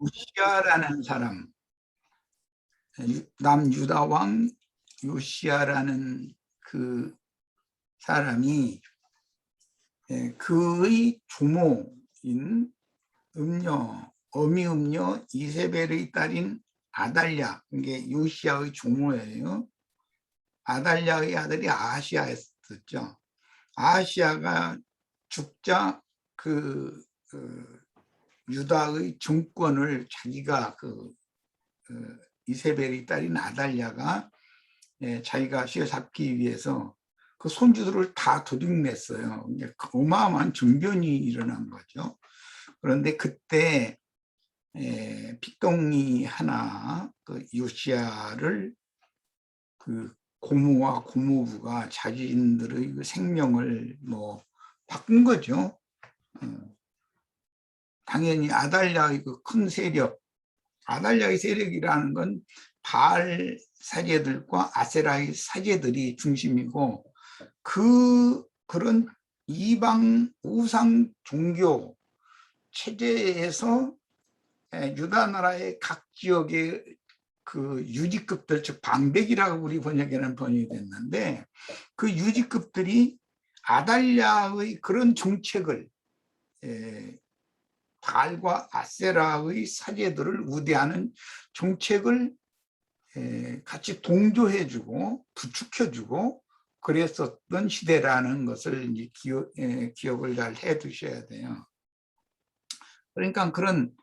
요시야라는 사람, 남유다 왕 요시야라는 그 사람이 그의 조모인 어미음녀 이세벨의 딸인 아달랴, 이게 요시야의 조모예요. 아달랴의 아들이 아하시아였었죠. 아하시아가 죽자 그 유다의 정권을 자기가 이세벨의 딸인 아달랴가 자기가 시어잡기 위해서 그 손주들을 다 도둑냈어요. 어마어마한 정변이 일어난 거죠. 그런데 그때 핏동이 하나 그 요시야를 그 고모와 고모부가 자신들의 그 생명을 뭐 바꾼 거죠. 당연히 아달랴의 그 큰 세력, 아달랴의 세력이라는 건 바알 사제들과 아세라의 사제들이 중심이고 그런 이방 우상 종교 체제에서 유다 나라의 각 지역의 그 유지급들, 즉 방백이라고 우리 번역에는 번역이 됐는데 그 유지급들이 아달랴의 그런 정책을 바알과 아세라의 사제들을 우대하는 정책을 같이 동조해주고 부추겨주고 그랬었던 시대라는 것을 이제 기억을 잘 해두셔야 돼요. 그러니까 그런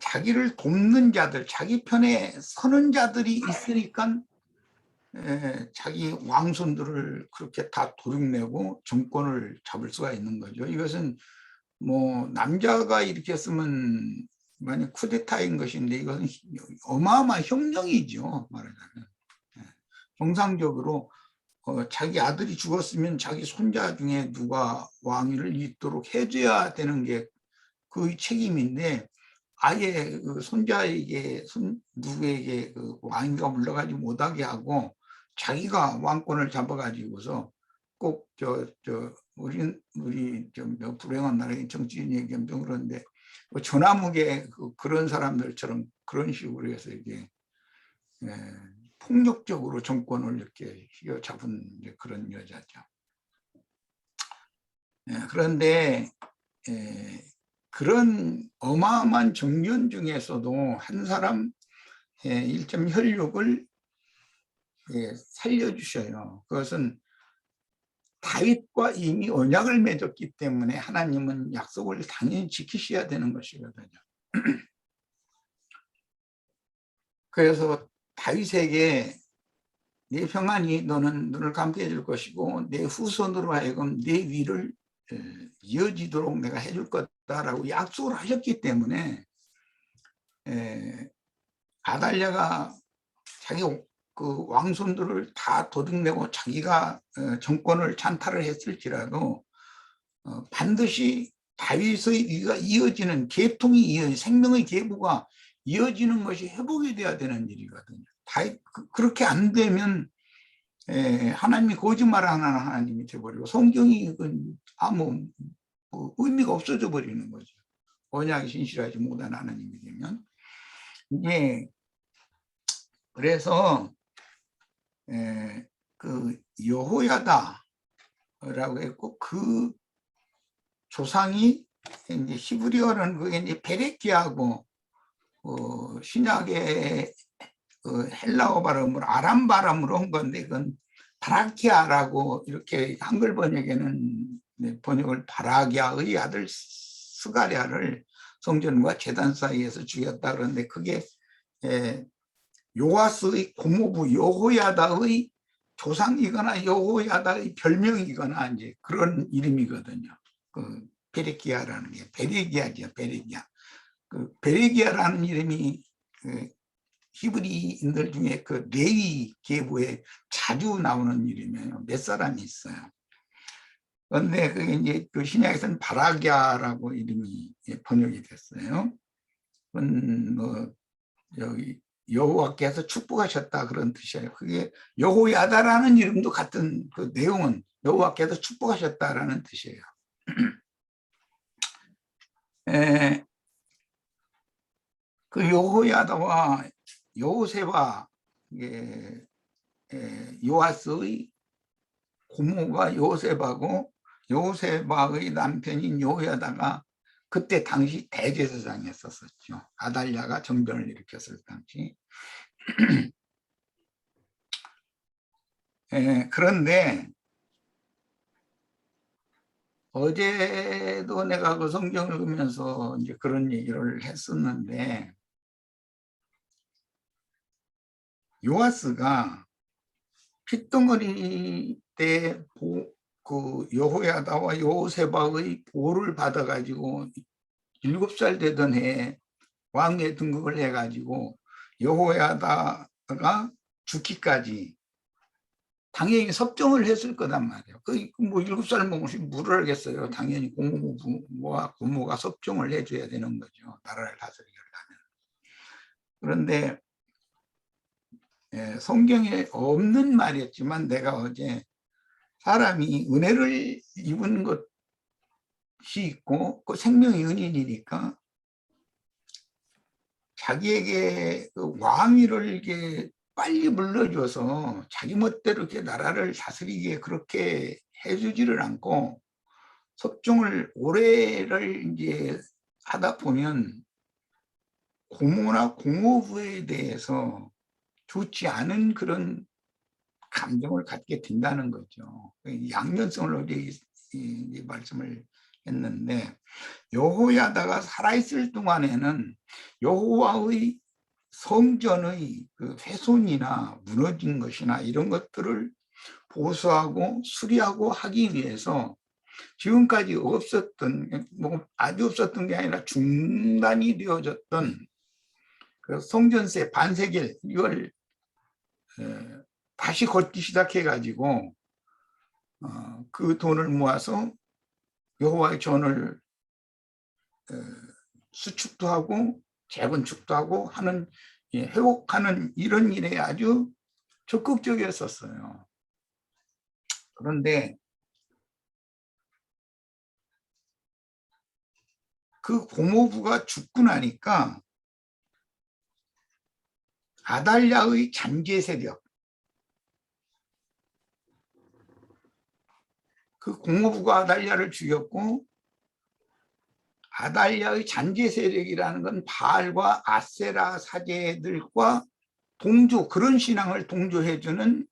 자기를 돕는 자들, 자기 편에 서는 자들이 있으니까 자기 왕손들을 그렇게 다 도륙내고 정권을 잡을 수가 있는 거죠. 이것은 뭐 남자가 이렇게 쓰면 만약 쿠데타인 것인데 이것은 어마어마한 혁명이죠. 말하자면 정상적으로 자기 아들이 죽었으면 자기 손자 중에 누가 왕위를 잇도록 해줘야 되는 게 그 책임인데 아예 그 손자에게 누구에게 그 왕위가 물러가지 못하게 하고 자기가 왕권을 잡아가지고서 꼭 우리 좀 불행한 나라의 정치인 얘기하면 좀 그런데 전화무게 그런 사람들처럼 그런 식으로 해서 이게 폭력적으로 정권을 이렇게 휘어잡은 그런 여자죠. 그런데 그런 어마어마한 정변 중에서도 한 사람 1점 혈육을 살려주셔요. 그것은 다윗과 이미 언약을 맺었기 때문에 하나님은 약속을 당연히 지키셔야 되는 것이거든요. 그래서 다윗에게 내 평안이 너는 눈을 감게 해줄 것이고 내 후손으로 하여금 내 위를 이어지도록 내가 해줄 거다라고 약속을 하셨기 때문에 아달랴가 자기 그 왕손들을 다 도둑내고 자기가 정권을 찬탈을 했을지라도 반드시 다윗의 위가 이어지는 계통이 이어지 생명의 계보가 이어지는 것이 회복이 돼야 되는 일이거든요. 그렇게 안 되면 하나님이 거짓말하는 하나님이 되어버리고 성경이 아무 의미가 없어져 버리는 거죠. 언약이 신실하지 못한 하나님이 되면. 이게 그래서 그 여호야다라고 했고 그 조상이 이제 히브리어는 그게 이제 베레키하고 신약의 헬라어 발음으로 아람 발음으로 한 건데 그건 바라키아라고 이렇게 한글 번역에는 번역을 바라기아의 아들 스가랴를 성전과 제단 사이에서 죽였다 그러는데 그게 요아스의 고모부 여호야다의 조상이거나 여호야다의 별명이거나 이제 그런 이름이거든요. 그 베레기야라는 게 베레기야죠, 베레기야. 그 베레기야라는 이름이 히브리인들 중에 그 레위 계보에 자주 나오는 이름이에요. 몇 사람이 있어요. 그런데 그게 이제 그 신약에서는 바라기야라고 이름이 번역이 됐어요. 그건 뭐 여기 여호와께서 축복하셨다 그런 뜻이에요. 그게 여호야다라는 이름도 같은 그 내용은 여호와께서 축복하셨다라는 뜻이에요. 그 여호야다와 여호세바, 요아스의 고모가 요세바고 요세바의 남편인 여호야다가 그때 당시 대제사장이었었죠. 아달랴가 정변을 일으켰을 당시. 그런데 어제도 내가 그 성경을 읽으면서 이제 그런 얘기를 했었는데, 요아스가 핏덩어리 때 그 여호야다와 여호세바의 보를 받아가지고 7살 되던 해에 왕에 등극을 해가지고 여호야다가 죽기까지 당연히 섭정을 했을 거단 말이에요. 뭐 7살 먹으면 물을 알겠어요. 당연히 고모부와 고모가 섭정을 해줘야 되는 거죠. 나라를 다스리려면. 그런데 성경에 없는 말이었지만 내가 어제 사람이 은혜를 입은 것이 있고 그 생명이 은인이니까 자기에게 그 왕위를 이렇게 빨리 물려줘서 자기 멋대로 이렇게 나라를 다스리게 그렇게 해주지를 않고 섭종을 오래를 이제 하다 보면 고모나 고모부에 대해서 좋지 않은 그런 감정을 갖게 된다는 거죠. 양면성을 어제 말씀을 했는데, 여호야다가 살아있을 동안에는 여호와의 성전의 그 훼손이나 무너진 것이나 이런 것들을 보수하고 수리하고 하기 위해서 지금까지 없었던, 뭐 아주 없었던 게 아니라 중단이 되어졌던 그 성전세 반세겔, 이걸 다시 걷기 시작해가지고 그 돈을 모아서 여호와의 전을 수축도 하고 재건축도 하고 하는, 회복하는 이런 일에 아주 적극적이었었어요. 그런데 그 고모부가 죽고 나니까 아달랴의 잔재 세력, 그 고모부가 아달랴를 죽였고, 아달랴의 잔재 세력이라는 건 바알과 아세라 사제들과 동조, 그런 신앙을 동조해주는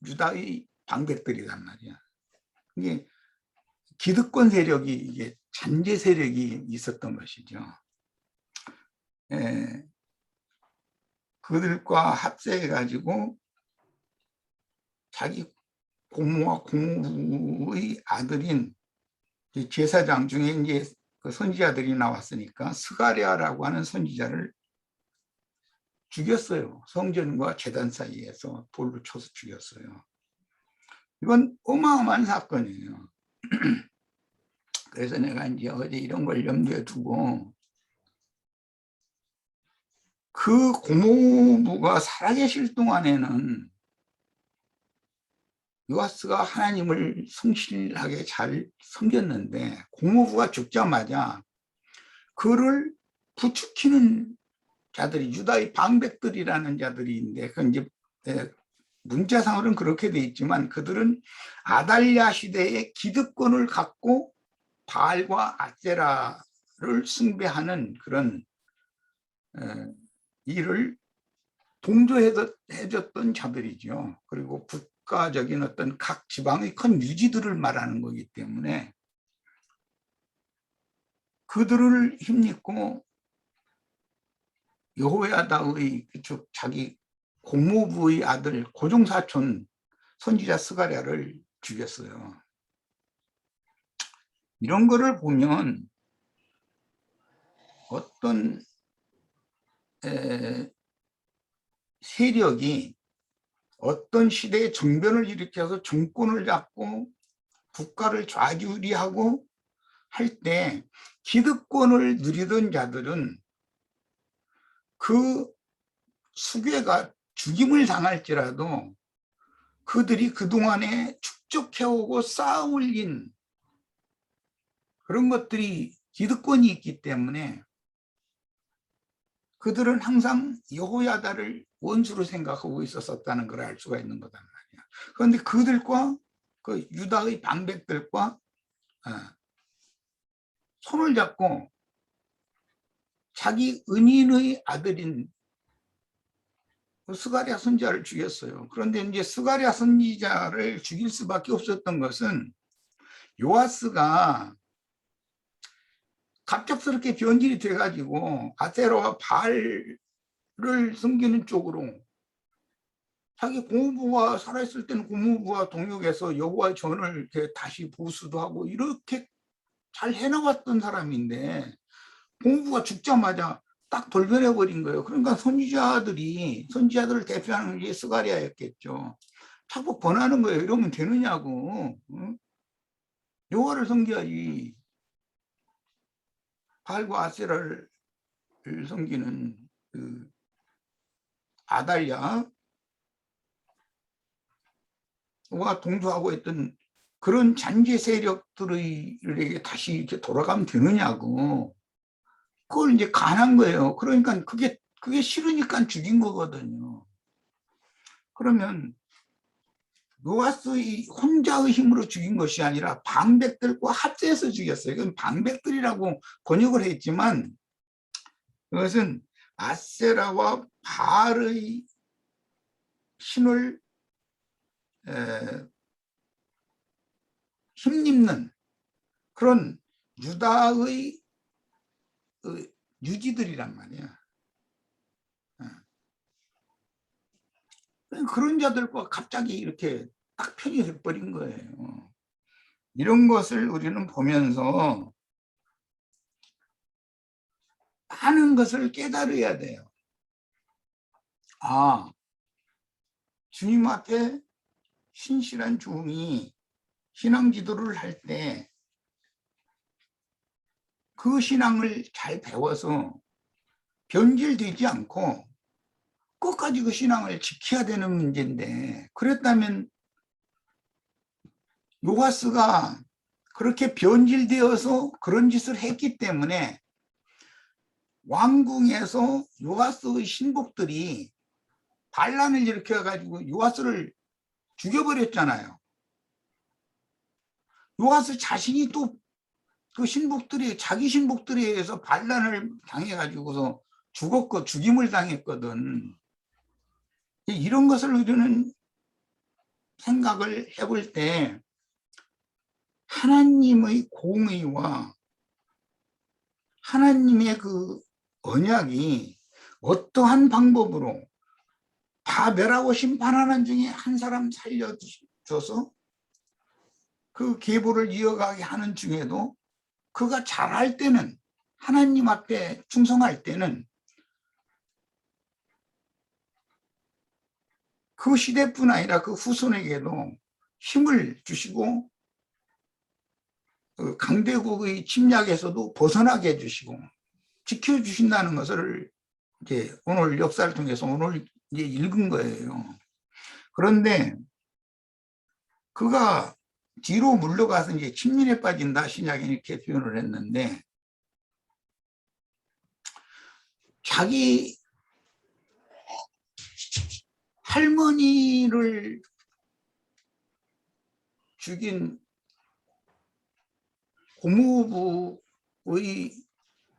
유다의 방백들이란 말이야. 이게 기득권 세력이, 이게 잔재 세력이 있었던 것이죠. 그들과 합세해가지고 자기 고모와 고모의 아들인 제사장 중에 이제 그 선지자들이 나왔으니까 스가랴라고 하는 선지자를 죽였어요. 성전과 제단 사이에서 돌로 쳐서 죽였어요. 이건 어마어마한 사건이에요. 그래서 내가 이제 어제 이런 걸 염두에 두고, 그 고모부가 살아계실 동안에는 요아스가 하나님을 성실하게 잘 섬겼는데, 고모부가 죽자마자 그를 부추기는 자들이 유다의 방백들이라는 자들인데, 그 이제 문자상으로는 그렇게 돼 있지만 그들은 아달랴 시대의 기득권을 갖고 바알과 아세라를 숭배하는 그런 일을 동조해줬던 자들이죠. 그리고 국가적인 어떤 각 지방의 큰 유지들을 말하는 거기 때문에 그들을 힘입고 여호야다의 자기 고모부의 아들 고종사촌 선지자 스가랴를 죽였어요. 이런 거를 보면 어떤 세력이 어떤 시대의 정변을 일으켜서 정권을 잡고 국가를 좌지우지하고 할 때 기득권을 누리던 자들은 그 수괴가 죽임을 당할지라도 그들이 그동안에 축적해오고 쌓아올린 그런 것들이 기득권이 있기 때문에 그들은 항상 여호야다를 원수로 생각하고 있었다는 걸 알 수가 있는 거단 말이야. 그런데 그들과 그 유다의 방백들과 손을 잡고 자기 은인의 아들인 스가랴 선지자를 죽였어요. 그런데 이제 스가랴 선지자를 죽일 수밖에 없었던 것은 요아스가 갑작스럽게 변질이 돼가지고 아세라와 바알을 섬기는 쪽으로, 자기 고모부가 살아있을 때는 고모부와 동역해서 여호와의 전을 이렇게 다시 보수도 하고 이렇게 잘 해나갔던 사람인데 고모부가 죽자마자 딱 돌변해 버린 거예요. 그러니까 선지자들을 대표하는 게 스가랴였겠죠. 자꾸 번하는 거예요. 이러면 되느냐고. 응? 여호와를 섬겨야지. 바알과 아세라를 섬기는 그 아달랴와 동조하고 있던 그런 잔재 세력들에게 다시 이렇게 돌아가면 되느냐고. 그걸 이제 간한 거예요. 그러니까 그게 싫으니까 죽인 거거든요. 그러면 요아스의 혼자의 힘으로 죽인 것이 아니라 방백들과 합세해서 죽였어요. 이건 방백들이라고 번역을 했지만 그것은 아세라와 바알의 신을 힘입는 그런 유다의 유지들이란 말이야. 그런 자들과 갑자기 이렇게 딱 편이 돼버린 거예요. 이런 것을 우리는 보면서 많은 것을 깨달아야 돼요. 아, 주님 앞에 신실한 종이 신앙 기도를 할 때 그 신앙을 잘 배워서 변질되지 않고 끝까지 그 신앙을 지켜야 되는 문제인데, 그랬다면 요아스가 그렇게 변질되어서 그런 짓을 했기 때문에 왕궁에서 요아스의 신복들이 반란을 일으켜가지고 요아스를 죽여버렸잖아요. 요아스 자신이 또 그 자기 신복들에 의해서 반란을 당해가지고서 죽임을 당했거든. 이런 것을 우리는 생각을 해볼 때 하나님의 공의와 하나님의 그 언약이 어떠한 방법으로 다 멸하고 심판하는 중에 한 사람 살려줘서 그 계보를 이어가게 하는 중에도 그가 잘할 때는, 하나님 앞에 충성할 때는 그 시대뿐 아니라 그 후손에게도 힘을 주시고 강대국의 침략에서도 벗어나게 해주시고 지켜주신다는 것을 이제 오늘 역사를 통해서 오늘 이제 읽은 거예요. 그런데 그가 뒤로 물러가서 이제 침륜에 빠진다, 신약에 이렇게 표현을 했는데, 자기 할머니를 죽인 고모부의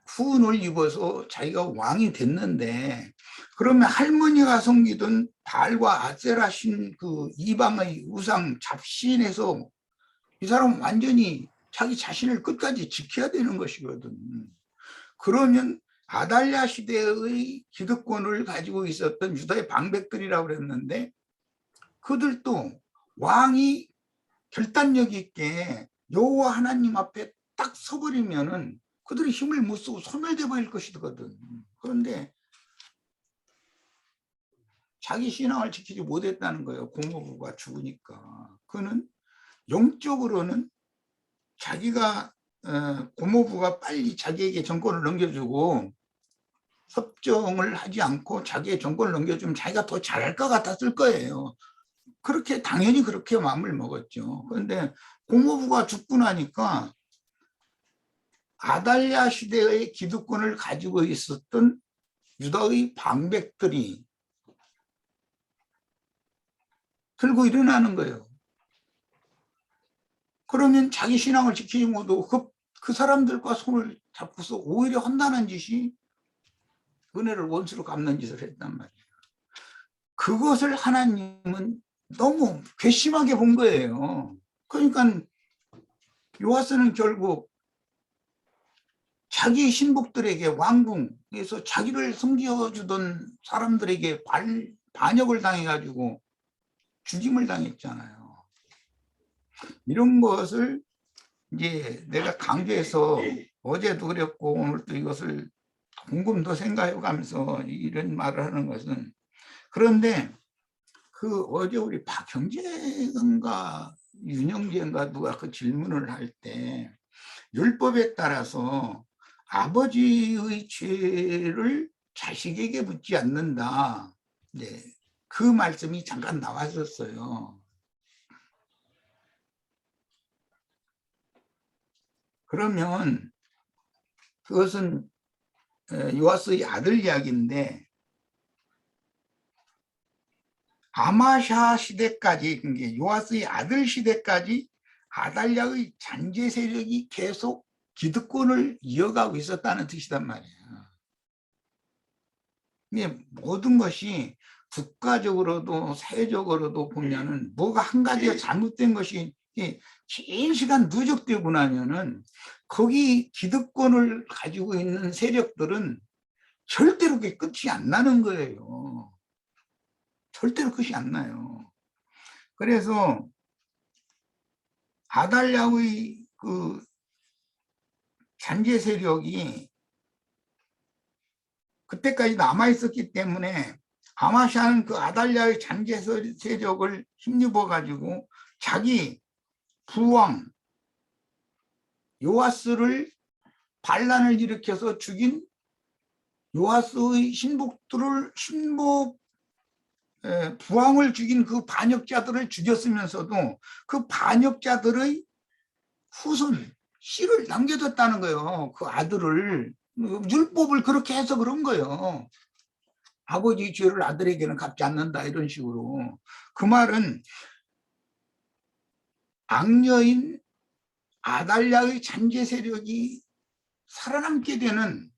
후운을 입어서 자기가 왕이 됐는데, 그러면 할머니가 섬기던 바알과 아세라 신 그 이방의 우상 잡신에서 이 사람은 완전히 자기 자신을 끝까지 지켜야 되는 것이거든. 그러면 아달랴 시대의 기득권을 가지고 있었던 유다의 방백들이라고 그랬는데, 그들도 왕이 결단력 있게 여호와 하나님 앞에 딱 서버리면은 그들이 힘을 못 쓰고 소멸돼 버릴 것이거든. 그런데 자기 신앙을 지키지 못했다는 거예요. 고모부가 죽으니까. 그는 영적으로는 자기가 고모부가 빨리 자기에게 정권을 넘겨주고 협정을 하지 않고 자기의 정권을 넘겨주면 자기가 더 잘할 것 같았을 거예요. 당연히 그렇게 마음을 먹었죠. 그런데 고모부가 죽고 나니까 아달랴 시대의 기득권을 가지고 있었던 유다의 방백들이 들고 일어나는 거예요. 그러면 자기 신앙을 지키지 못하고 그 사람들과 손을 잡고서 오히려 한다는 짓이 은혜를 원수로 갚는 짓을 했단 말이에요. 그것을 하나님은 너무 괘씸하게 본 거예요. 그러니까 요아스는 결국 자기 신복들에게 왕궁에서 자기를 섬겨주던 사람들에게 반역을 당해가지고 죽임을 당했잖아요. 이런 것을 이제 내가 강조해서 어제도 그랬고 오늘도 이것을 곰곰 더 생각해 가면서 이런 말을 하는 것은, 그런데 그 어제 우리 박형재인가 윤영재인가 누가 그 질문을 할 때 율법에 따라서 아버지의 죄를 자식에게 묻지 않는다, 네, 그 말씀이 잠깐 나왔었어요. 그러면 그것은 요아스의 아들 이야기인데, 아마샤 시대까지, 그러니까 요아스의 아들 시대까지 아달랴의 잔재 세력이 계속 기득권을 이어가고 있었다는 뜻이단 말이에요. 이게 모든 것이 국가적으로도 사회적으로도 보면은 뭐가 한 가지가 잘못된 것이 긴 시간 누적되고 나면은 거기 기득권을 가지고 있는 세력들은 절대로 그게 끝이 안 나는 거예요. 절대로 끝이 안 나요. 그래서 아달랴의 그 잔재 세력이 그때까지 남아 있었기 때문에 아마샤는 그 아달랴의 잔재 세력을 힘입어 가지고 자기 부왕 요아스를 반란을 일으켜서 죽인 요아스의 부왕을 죽인 그 반역자들을 죽였으면서도 그 반역자들의 후손 씨를 남겨뒀다는 거예요. 그 아들을, 율법을 그렇게 해서 그런 거예요. 아버지 죄를 아들에게는 갚지 않는다, 이런 식으로. 그 말은 악녀인 아달랴의 잔재 세력이 살아남게 되는,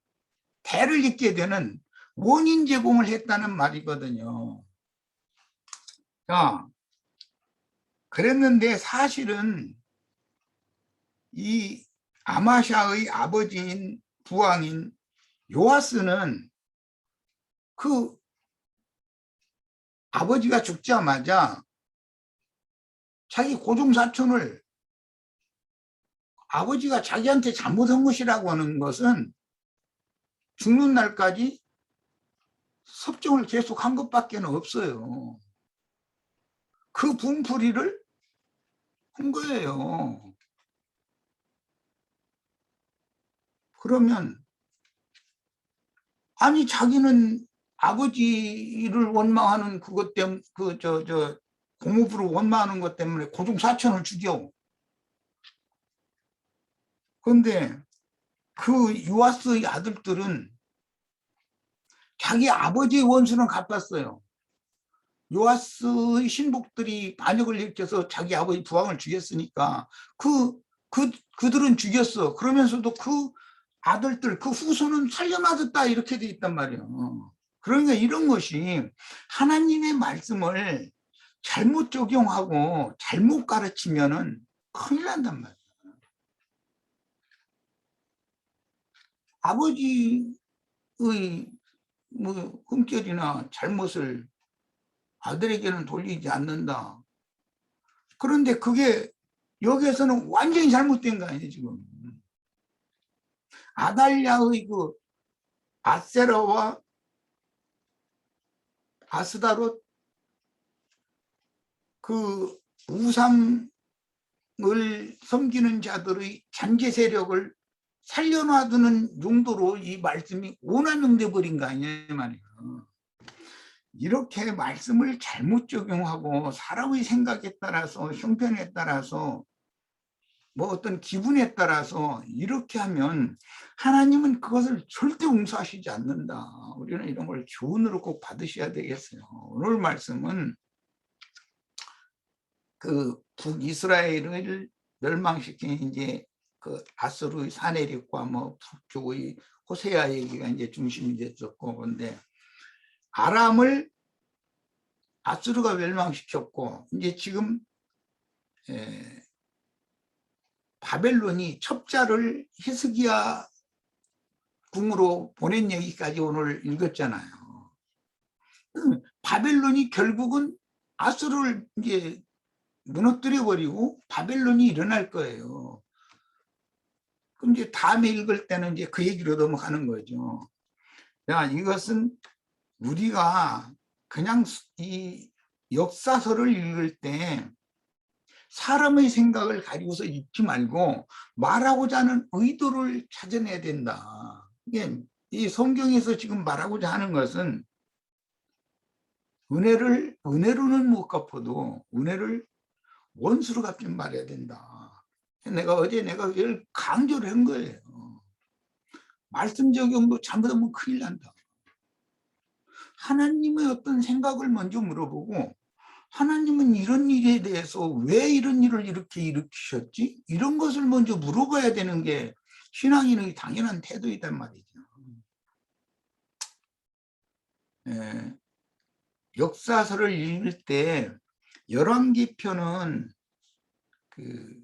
대를 잇게 되는 원인 제공을 했다는 말이거든요. 자, 그랬는데 사실은 이 아마샤의 아버지인 부왕인 요아스는 그 아버지가 죽자마자 자기 고종사촌을, 아버지가 자기한테 잘못한 것이라고 하는 것은 죽는 날까지 섭정을 계속한 것밖에 없어요. 그 분풀이를 한 거예요. 그러면 아니 자기는 아버지를 원망하는 그것 때문에, 공업으로 원망하는 것 때문에 고종 사촌을 죽여. 그런데 그 요아스의 아들들은 자기 아버지의 원수는 갚았어요. 요아스의 신복들이 반역을 일으켜서 자기 아버지 부왕을 죽였으니까 그들은 죽였어. 그러면서도 그 아들들, 그 후손은 살려놔뒀다, 이렇게 돼 있단 말이에요. 그러니까 이런 것이 하나님의 말씀을 잘못 적용하고 잘못 가르치면은 큰일 난단 말이에요. 아버지의 흠결이나 잘못을 아들에게는 돌리지 않는다. 그런데 그게 여기에서는 완전히 잘못된 거 아니에요, 지금. 아달랴의 그 아세라와 아스다롯, 그 우상을 섬기는 자들의 잔재 세력을 살려놔두는 용도로 이 말씀이 오남용돼 버린 거 아니에요, 말이에요. 이렇게 말씀을 잘못 적용하고 사람의 생각에 따라서, 형편에 따라서, 뭐 어떤 기분에 따라서 이렇게 하면 하나님은 그것을 절대 용서하시지 않는다. 우리는 이런 걸 교훈으로 꼭 받으셔야 되겠어요. 오늘 말씀은 그 북이스라엘을 멸망시킨 이제 그 아수르의 사내립과 뭐 북쪽의 호세아 얘기가 이제 중심이 됐었고, 그런데 아람을 아수르가 멸망시켰고, 이제 지금 바벨론이 첩자를 히스기야 궁으로 보낸 얘기까지 오늘 읽었잖아요. 바벨론이 결국은 아수르를 이제 무너뜨려 버리고 바벨론이 일어날 거예요. 그럼 이제 다음에 읽을 때는 이제 그 얘기로 넘어가는 거죠. 야, 이것은 우리가 그냥 이 역사서를 읽을 때 사람의 생각을 가지고서 읽지 말고 말하고자 하는 의도를 찾아내야 된다. 이게 이 성경에서 지금 말하고자 하는 것은 은혜로는 못 갚아도 은혜를 원수로 갚지 말아야 된다. 어제 내가 이걸 강조를 한 거예요. 말씀 적용도 잘못하면 큰일 난다. 하나님의 어떤 생각을 먼저 물어보고, 하나님은 이런 일에 대해서 왜 이런 일을 이렇게 일으키셨지? 이런 것을 먼저 물어봐야 되는 게 신앙인의 당연한 태도이단 말이죠. 역사서를 읽을 때 열왕기편은 그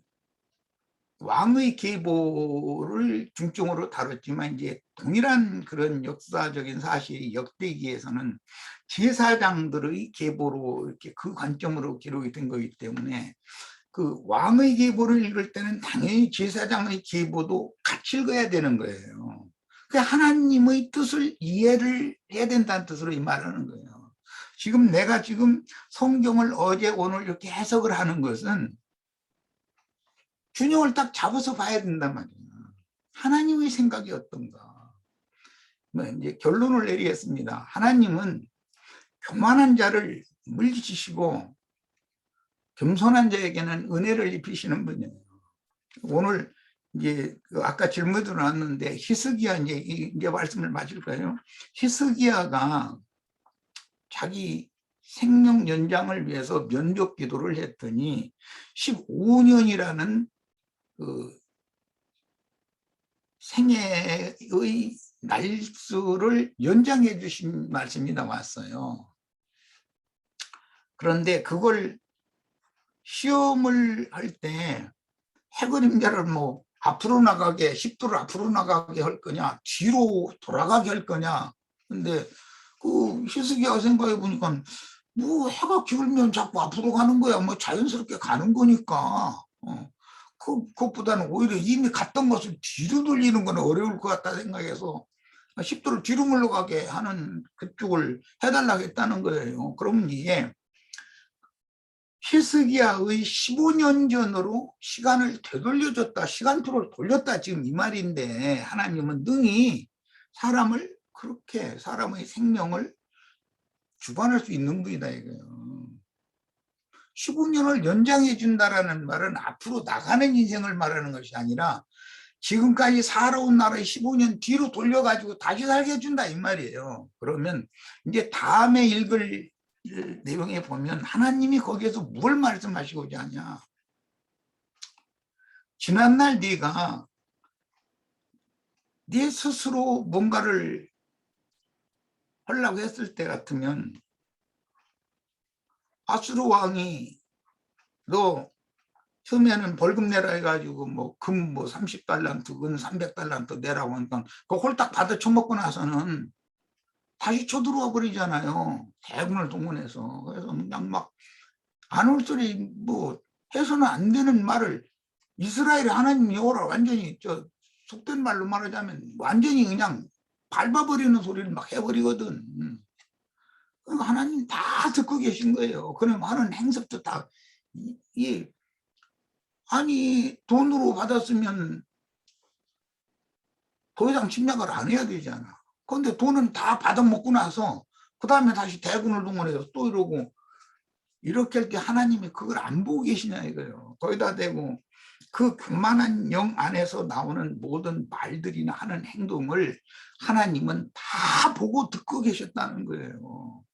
왕의 계보를 중점으로 다뤘지만, 이제 동일한 그런 역사적인 사실이 역대기에서는 제사장들의 계보로 이렇게 그 관점으로 기록이 된 거기 때문에 그 왕의 계보를 읽을 때는 당연히 제사장의 계보도 같이 읽어야 되는 거예요. 그 하나님의 뜻을 이해를 해야 된다는 뜻으로 이 말하는 거예요. 지금 내가 성경을 어제 오늘 이렇게 해석을 하는 것은 균형을 딱 잡아서 봐야 된단 말이에요. 하나님의 생각이 어떤가. 이제 결론을 내리겠습니다. 하나님은 교만한 자를 물리치시고 겸손한 자에게는 은혜를 입히시는 분이에요. 오늘 이제 아까 질문도 나왔는데 히스기야 이제 말씀을 마칠 거예요. 히스기야가 자기 생명 연장을 위해서 면벽 기도를 했더니 15년이라는 그 생애의 날수를 연장해 주신 말씀이 나왔어요. 그런데 그걸 시험을 할 때 해그림자를 뭐 앞으로 나가게 10도를 앞으로 나가게 할 거냐 뒤로 돌아가게 할 거냐. 근데 그 히스기야가 생각해 보니까 뭐 해가 기울면 자꾸 앞으로 가는 거야. 뭐 자연스럽게 가는 거니까. 그것보다는 오히려 이미 갔던 것을 뒤로 돌리는 건 어려울 것 같다 생각해서 10도를 뒤로 물러가게 하는 그쪽을 해달라고 했다는 거예요. 그러면 이게 히스기야의 15년 전으로 시간을 되돌려줬다, 시간표를 돌렸다, 지금 이 말인데, 하나님은 능히 사람을 그렇게 사람의 생명을 주관할 수 있는 분이다 이거예요. 15년을 연장해 준다라는 말은 앞으로 나가는 인생을 말하는 것이 아니라 지금까지 살아온 나라의 15년 뒤로 돌려가지고 다시 살게 해준다 이 말이에요. 그러면 이제 다음에 읽을 내용에 보면 하나님이 거기에서 뭘 말씀하시고자 하냐. 지난날 네가 네 스스로 뭔가를 하려고 했을 때 같으면 아수르 왕이 너 처음에는 벌금 내라 해가지고 뭐 금 뭐 30달란트, 은 300달란트 내라고 하니까 그 홀딱 받아 처먹고 나서는 다시 쳐들어와 버리잖아요. 대군을 동원해서. 그래서 그냥 막 안 올 소리 뭐 해서는 안 되는 말을 이스라엘의 하나님 여호와를 완전히 속된 말로 말하자면 완전히 그냥 밟아버리는 소리를 막 해버리거든. 그러니까 하나님 다 듣고 계신 거예요. 그럼 하는 행석도 다 아니 돈으로 받았으면 더 이상 침략을 안 해야 되잖아. 그런데 돈은 다 받아먹고 나서 그 다음에 다시 대군을 동원해서 또 이러고 이렇게 할 때 하나님이 그걸 안 보고 계시냐 이거예요. 거기다 대고 그 교만한 영 안에서 나오는 모든 말들이나 하는 행동을 하나님은 다 보고 듣고 계셨다는 거예요.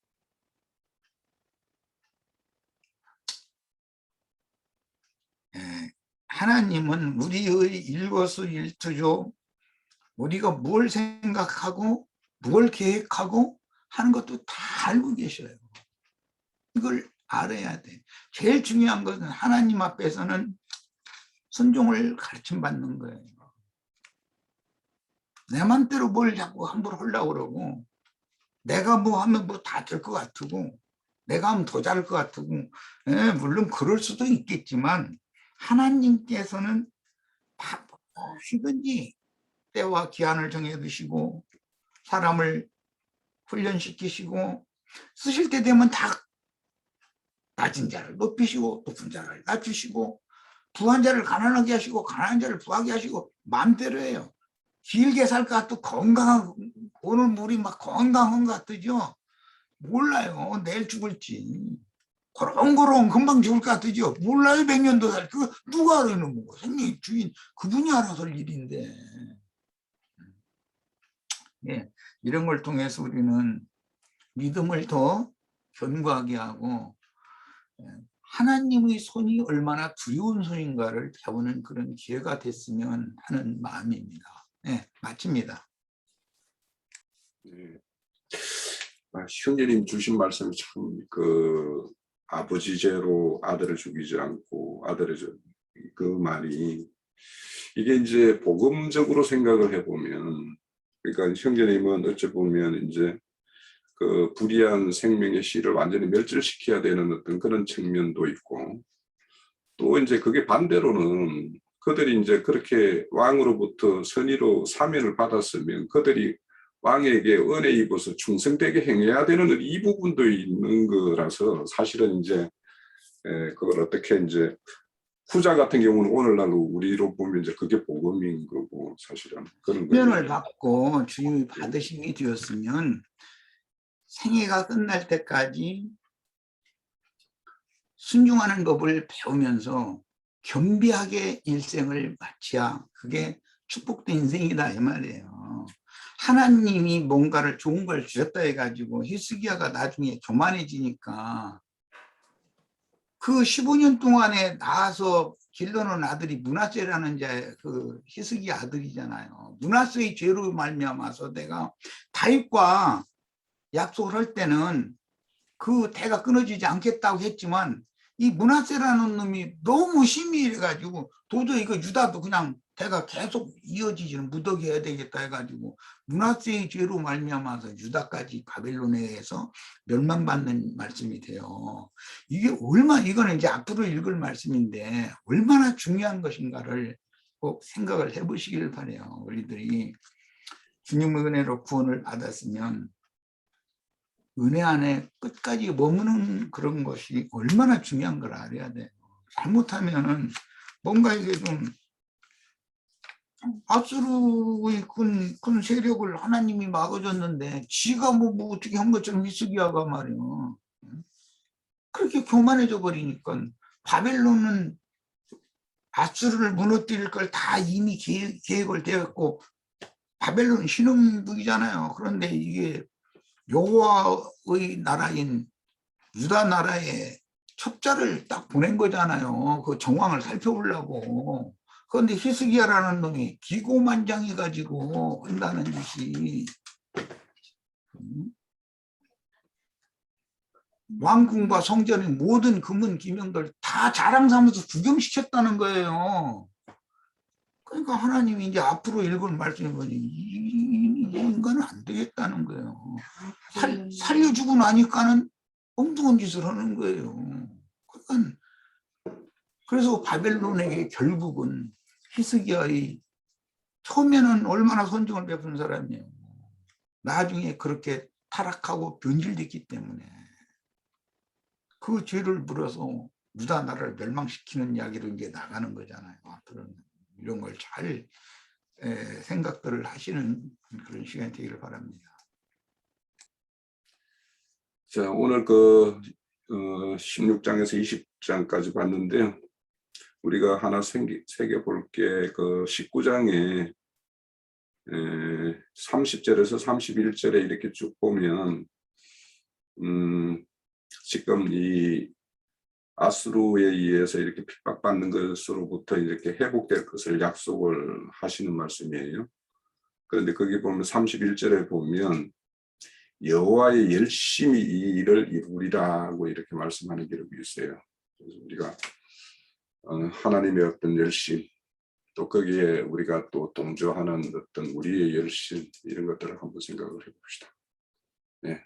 하나님은 우리의 일거수일투족, 우리가 뭘 생각하고 뭘 계획하고 하는 것도 다 알고 계셔요. 이걸 알아야 돼. 제일 중요한 것은 하나님 앞에서는 순종을 가르침받는 거예요. 내 맘대로 뭘 자꾸 함부로 하려고 그러고, 내가 뭐 하면 뭐 다 될 것 같고, 내가 하면 더 잘할 것 같고, 물론 그럴 수도 있겠지만 하나님께서는 다 무엇이든지 때와 기한을 정해두시고 사람을 훈련시키시고 쓰실 때 되면 다 낮은 자를 높이시고 높은 자를 낮추시고 부한 자를 가난하게 하시고 가난한 자를 부하게 하시고 마음대로 해요. 길게 살 것 같고 건강한, 오늘 우리 막 건강한 것 같으죠? 몰라요. 내일 죽을지. 고롱고롱 금방 죽을 것 같으죠? 몰라요. 100년도 살. 그거 누가 알아는 거고. 생님 주인 그분이 알아서 할 일인데. 예, 이런 걸 통해서 우리는 믿음을 더 견고하게 하고 하나님의 손이 얼마나 두려운 손인가를 배우는 그런 기회가 됐으면 하는 마음입니다. 네, 마칩니다. 네. 형제님 주신 말씀이 참 아버지 죄로 아들을 죽이지 않고 그 말이 이게 이제 복음적으로 생각을 해보면, 그러니까 형제님은 어찌 보면 이제 그 불의한 생명의 씨를 완전히 멸절시켜야 되는 어떤 그런 측면도 있고, 또 이제 그게 반대로는 그들이 이제 그렇게 왕으로부터 선의로 사면을 받았으면 그들이 왕에게 은혜 입어서 충성되게 행해야 되는 이 부분도 있는 거라서, 사실은 이제 그걸 어떻게 이제 후자 같은 경우는 오늘날 우리로 보면 이제 그게 복음인 거고, 사실은 그런 거예요. 훈련을 받고 주님이 받으심이 되었으면 생애가 끝날 때까지 순종하는 법을 배우면서 겸비하게 일생을 마쳐야 그게 축복된 인생이다 이 말이에요. 하나님이 뭔가를 좋은 걸 주셨다 해가지고 히스기야가 나중에 교만해지니까 그 15년 동안에 낳아서 길러놓은 아들이 므낫세라는 그 히스기야 아들이잖아요. 므낫세의 죄로 말미암아서 내가 다윗과 약속을 할 때는 그 대가 끊어지지 않겠다고 했지만 이 므낫세라는 놈이 너무 심의해가지고 도저히 그 유다도 그냥 대가 계속 이어지지는 무더기 해야 되겠다 해가지고 므낫세의 죄로 말미암아서 유다까지 바벨론에 의해서 멸망받는 말씀이 돼요. 이게 이거는 이제 앞으로 읽을 말씀인데 얼마나 중요한 것인가를 꼭 생각을 해보시길 바래요. 우리들이 주님의 은혜로 구원을 받았으면 은혜 안에 끝까지 머무는 그런 것이 얼마나 중요한 걸 알아야 돼요. 잘못하면은 뭔가 이게 좀 아수르의 큰 세력을 하나님이 막아줬는데 지가 뭐 어떻게 한 것처럼 히스기야가 말이요. 그렇게 교만해져 버리니까 바벨론은 아수르를 무너뜨릴 걸 다 이미 계획을 되었고 바벨론 신흥국이잖아요. 그런데 이게 여호와의 나라인 유다 나라에 첩자를 딱 보낸 거잖아요. 그 정황을 살펴보려고. 그런데 히스기야라는 놈이 기고만장해가지고 한다는 짓이 왕궁과 성전의 모든 금은 기명들 다 자랑 삼아서 구경시켰다는 거예요. 그러니까 하나님이 이제 앞으로 읽을 말씀이 뭐니 이 인간은 안 되겠다는 거예요. 살려주고 나니까는 엉뚱한 짓을 하는 거예요. 그러니까 그래서 바벨론에게 결국은 히스기야의 처음에는 얼마나 선정을 베푼 사람이에요. 나중에 그렇게 타락하고 변질됐기 때문에 그 죄를 물어서 유다 나라를 멸망시키는 이야기로 이제 나가는 거잖아요. 앞으로는 이런 걸 잘 생각들을 하시는 그런 시간이 되기를 바랍니다. 자, 오늘 16장에서 20장까지 봤는데요. 우리가 하나 새겨볼 게 그 19장에 30절에서 31절에 이렇게 쭉 보면 지금 이 아수르에 의해서 이렇게 핍박받는 것으로부터 이렇게 회복될 것을 약속을 하시는 말씀이에요. 그런데 거기 보면 31절에 보면 여호와의 열심히 이 일을 이루리라고 이렇게 말씀하는 기록이 있어요. 그래서 우리가 하나님의 어떤 열심, 또 거기에 우리가 또 동조하는 어떤 우리의 열심, 이런 것들을 한번 생각을 해봅시다. 네.